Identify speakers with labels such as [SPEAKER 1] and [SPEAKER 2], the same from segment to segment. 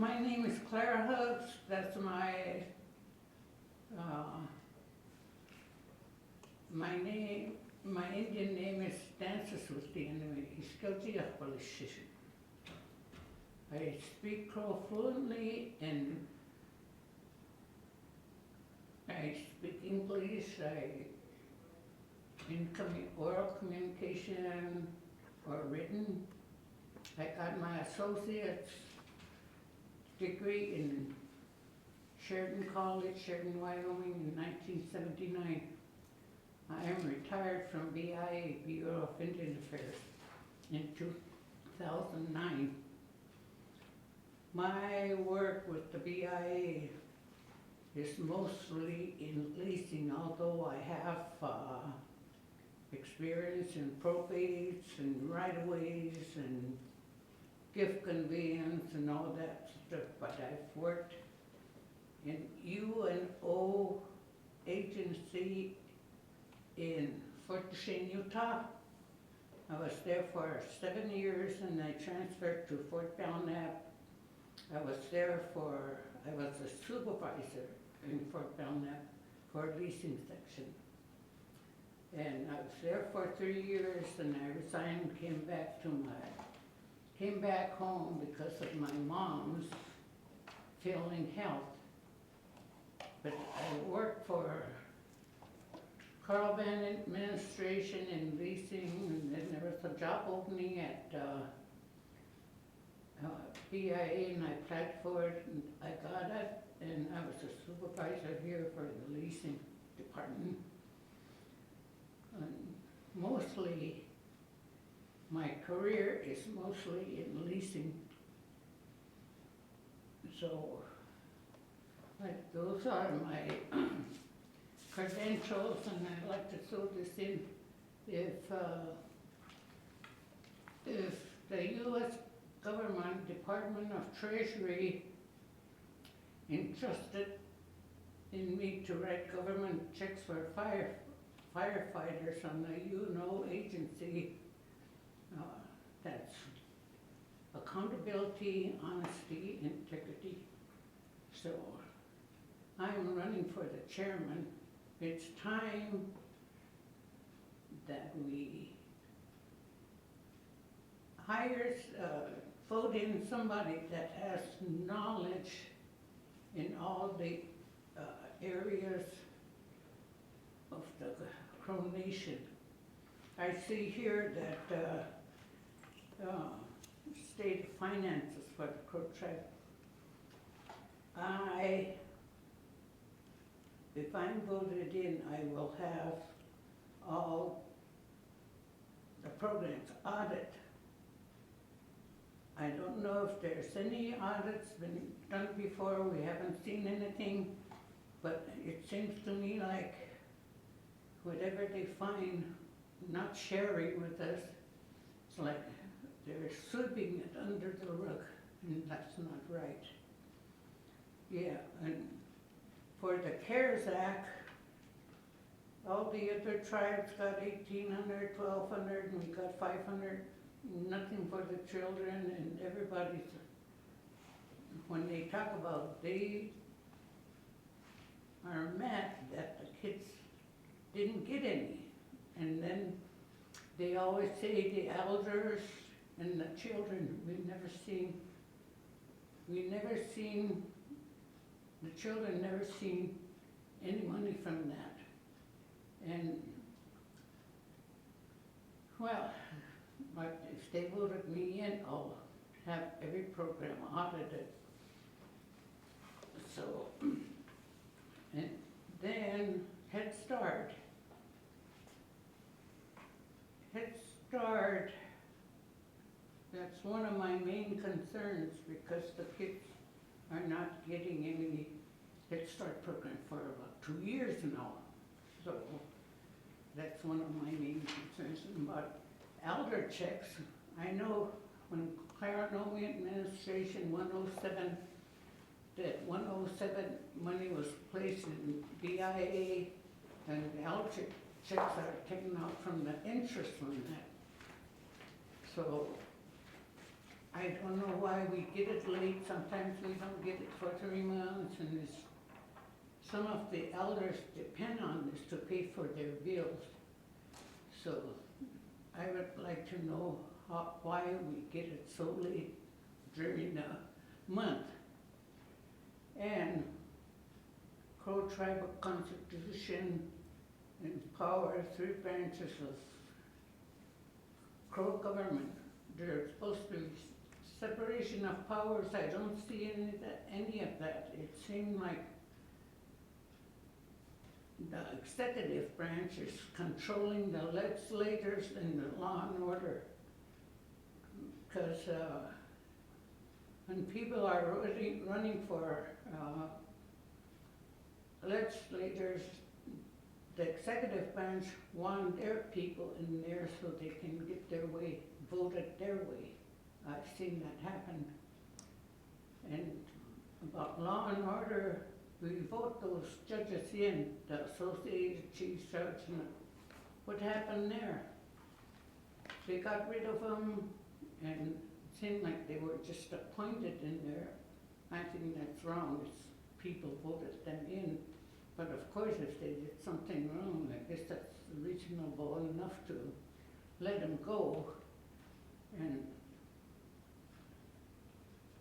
[SPEAKER 1] My name is Clara Hooks. That's uh, my name. My Indian name is Dances with the Enemy. I speak Crow fluently and I speak English. Oral communication or written. I got my associate's degree in Sheridan College, Sheridan, Wyoming in 1979. I am retired from BIA, Bureau of Indian Affairs, in 2009. My work with the BIA is mostly in leasing, although I have experience in probates and right-of-ways and gift conveyance and all that stuff, but I've worked in UNO agency in Fort Duchesne, Utah. I was there for 7 years and I transferred to Fort Belknap. I was a supervisor in Fort Belknap for a leasing section. And I was there for 3 years and I resigned, came back home because of my mom's failing health. But I worked for Carl Van Administration in leasing, and then there was a job opening at BIA and I applied for it and I got it, and I was a supervisor here for the leasing department. And mostly, my career is mostly in leasing. So, those are my credentials, and I'd like to throw this in. If the U.S. government, Department of Treasury, entrusted in me to write government checks for firefighters on the UNO agency, that's accountability, honesty, integrity. So I'm running for the chairman. It's time that we vote in somebody that has knowledge in all the areas of the Crow Nation. I see here that state finances for the Crow tribe. If I'm voted in, I will have all the programs audit. I don't know if there's any audits been done before. We haven't seen anything, but it seems to me like whatever they find not sharing with us, it's like they're sweeping it under the rug, and that's not right. Yeah, and for the CARES Act, all the other tribes got 1,800, 1,200, and we got 500. Nothing for the children, and everybody's, when they talk about, they are mad that the kids didn't get any. And then they always say the elders and the children, the children never seen any money from that. And, well, but if they voted me in, I'll have every program audited. So, and then Head Start. Head Start, that's one of my main concerns because the kids are not getting any Head Start program for about 2 years now. So that's one of my main concerns. About elder checks, I know when Clara Administration 107, that 107 money was placed in BIA, and the elder checks are taken out from the interest on that. So I don't know why we get it late, sometimes we don't get it for 3 months, and some of the elders depend on this to pay for their bills. So I would like to know why we get it so late during the month. And Crow Tribal Constitution and power, 3 branches of Crow government. There's supposed to be separation of powers. I don't see any of that. It seemed like the executive branch is controlling the legislators and the law and order. Because when people are running for legislators, the executive branch want their people in there so they can get their way, voted their way. I've seen that happen. And about law and order, we vote those judges in, the associated chief judge, and what happened there? They got rid of them, and it seemed like they were just appointed in there. I think that's wrong. It's people voted them in. But of course, if they did something wrong, I guess that's reasonable enough to let them go. And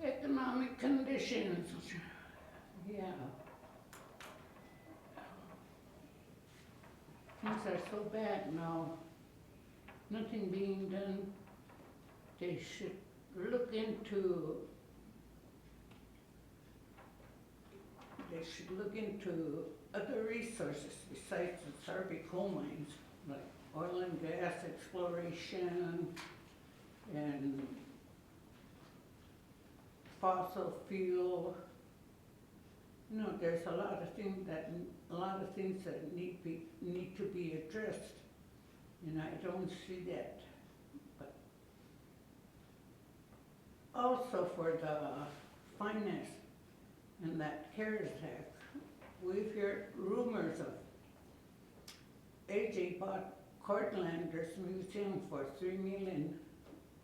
[SPEAKER 1] economic conditions, yeah. Things are so bad now, nothing being done. They should look into other resources besides the Sarby coal mines, like oil and gas exploration and fossil fuel. You know, there's a lot of things that need to be addressed, and I don't see that. But also for the finance and that CARES Act, we've heard rumors of AJ bought Cortlander's museum for $3 million.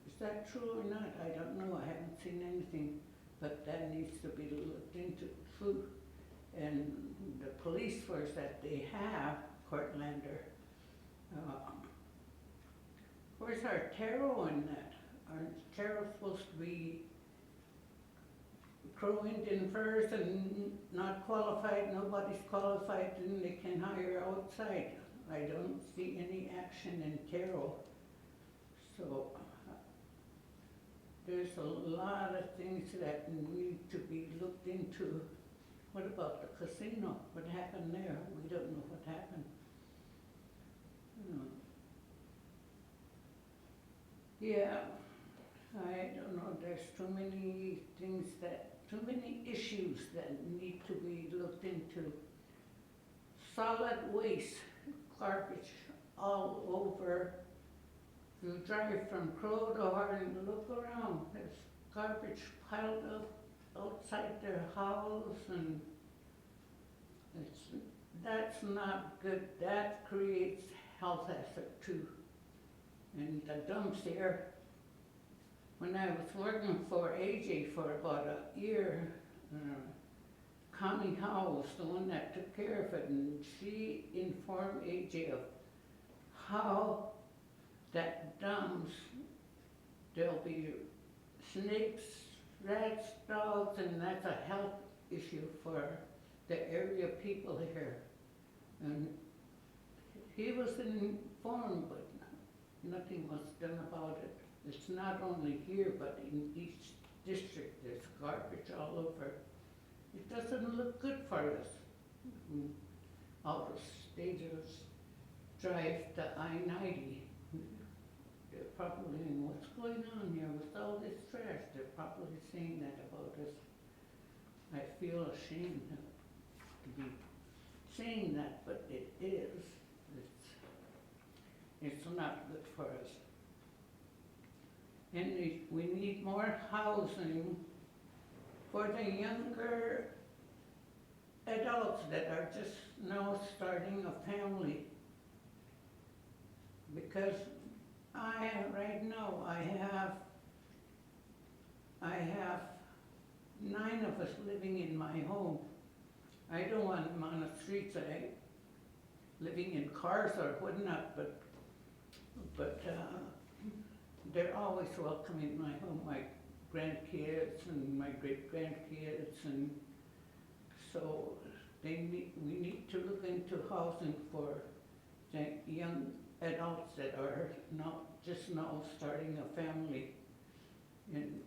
[SPEAKER 1] Is that true or not? I don't know. I haven't seen anything, but that needs to be looked into too. And the police force that they have, Cortlander, where's our tarot in that? Aren't tarot supposed to be Crow Indian first and not qualified? Nobody's qualified, and they can hire outside. I don't see any action in tarot. So there's a lot of things that need to be looked into. What about the casino? What happened there? We don't know what happened. Yeah, I don't know. There's too many issues that need to be looked into. Solid waste, garbage all over. You drive from Crow to Harding, look around. There's garbage piled up outside their house, and that's not good. That creates health hazard too. And the dumps there, when I was working for AJ for about a year, Connie Howe was the one that took care of it, and she informed AJ of how that dumps, there'll be snakes, rats, dogs, and that's a health issue for the area people here. And he was informed, but nothing was done about it. It's not only here, but in each district there's garbage all over. It doesn't look good for us. Out-of-staters drive the I-90. They're probably, what's going on here with all this trash? They're probably saying that about us. I feel ashamed to be saying that, but it is. It's not good for us. And we need more housing for the younger adults that are just now starting a family. Because right now I have of us living in my home. I don't want them on the streets, living in cars or whatnot, but they're always welcome in my home, my grandkids and my great-grandkids, and so we need to look into housing for the young adults that are just now starting a family. And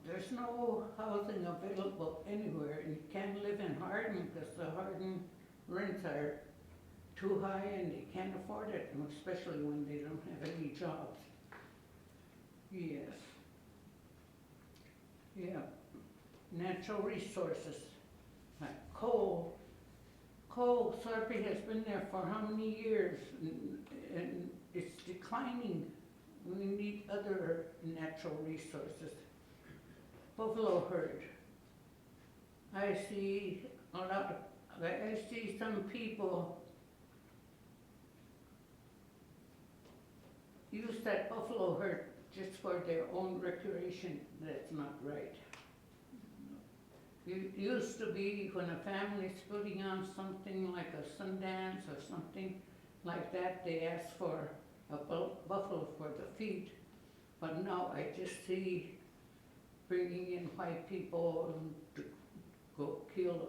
[SPEAKER 1] there's no housing available anywhere, and you can't live in Hardin because the Hardin rents are too high and they can't afford it, and especially when they don't have any jobs. Yes. Yeah. Natural resources, like coal. Coal, Sarpy has been there for how many years, and it's declining. We need other natural resources. Buffalo herd. I see some people use that buffalo herd just for their own recreation. That's not right. It used to be when a family's putting on something like a Sundance or something like that, they ask for a buffalo for the feed. But now I just see bringing in white people to go kill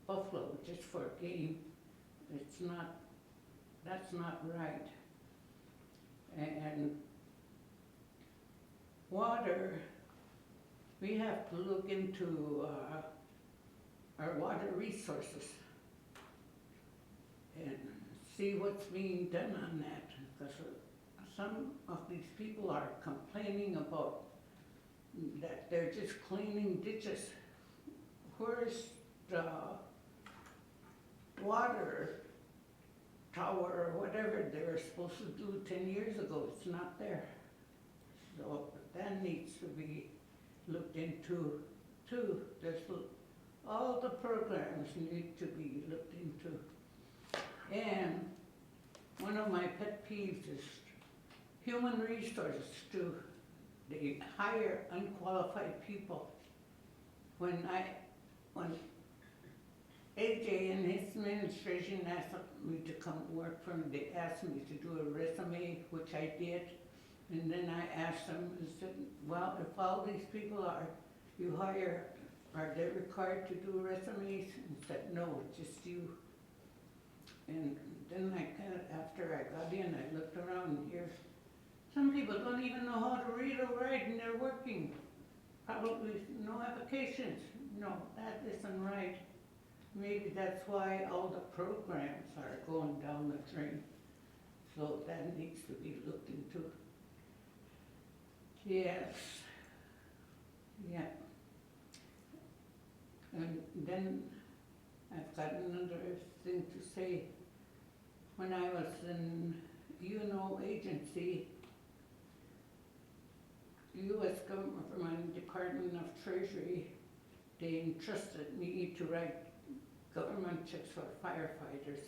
[SPEAKER 1] a buffalo just for game. That's not right. And water, we have to look into our water resources and see what's being done on that, because some of these people are complaining about that they're just cleaning ditches. Where's the water tower or whatever they were supposed to do 10 years ago? It's not there. So that needs to be looked into too. All the programs need to be looked into. And one of my pet peeves is human resources too. They hire unqualified people. When AJ and his administration asked me to come work for them, they asked me to do a resume, which I did. And then I asked them, I said, well, if all these people you hire, are they required to do resumes? And said, no, just you. And then after I got in, I looked around and here, some people don't even know how to read or write and they're working. Probably no applications. No, that isn't right. Maybe that's why all the programs are going down the drain. So that needs to be looked into. Yes. Yeah. And then I've got another thing to say. When I was in UNO agency, U.S. Government Department of Treasury, they entrusted me to write government checks for firefighters.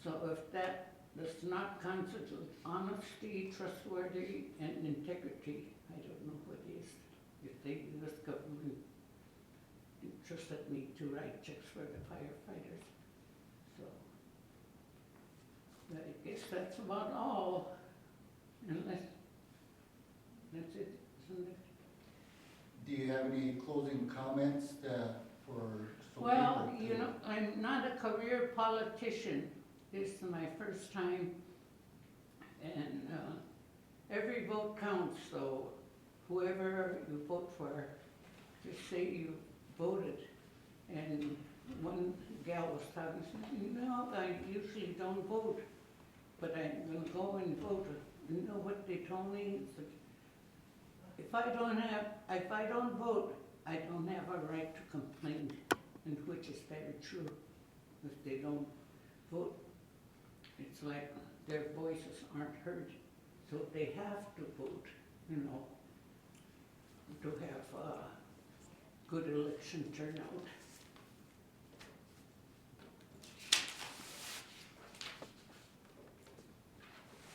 [SPEAKER 1] So if that does not constitute honesty, trustworthy, and integrity, I don't know what is. If the U.S. government entrusted me to write checks for the firefighters. So, I guess that's about all, unless, that's it, isn't it?
[SPEAKER 2] Do you have any closing comments for Sophie?
[SPEAKER 1] Well, you know, I'm not a career politician. This is my first time, and every vote counts, so whoever you vote for, just say you voted. And one gal was talking, she said, no, I usually don't vote, but I'm going to go and vote. You know what they told me? If I don't vote, I don't have a right to complain, and which is very true. If they don't vote, it's like their voices aren't heard. So they have to vote, you know, to have a good election turnout.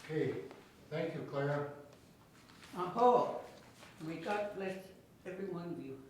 [SPEAKER 2] Okay, thank you, Clara.
[SPEAKER 1] Aho, may God bless everyone. every one of you.